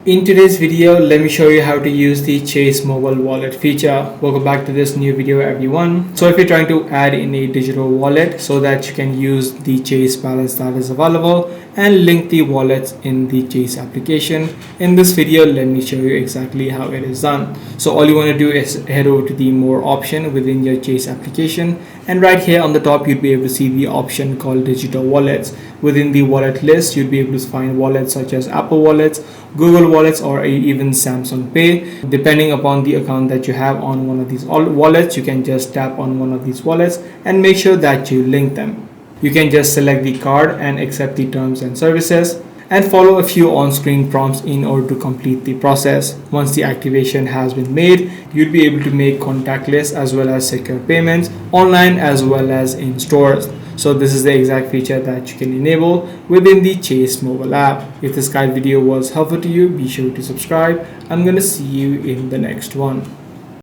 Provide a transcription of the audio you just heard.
In today's video, let me show you how to use the Chase mobile wallet feature. Welcome back to this new video, everyone. So if you're trying to add in a digital wallet so that you can use the Chase balance that is available and link the wallets in the Chase application, in this video, let me show you exactly how it is done. So all you want to do is head over to the more option within your Chase application, and right here on the top, you'd be able to see the option called digital wallets. Within the wallet list, you'd be able to find wallets such as Apple wallets, Google wallets, or even Samsung Pay. Depending upon the account that you have on one of these wallets, you can just tap on one of these wallets and make sure that you link them. You can just select the card and accept the terms and services and follow a few on-screen prompts in order to complete the process. Once the activation has been made, you'll be able to make contactless as well as secure payments online as well as in stores. So this is the exact feature that you can enable within the Chase mobile app. If this guide video was helpful to you, be sure to subscribe. I'm gonna see you in the next one.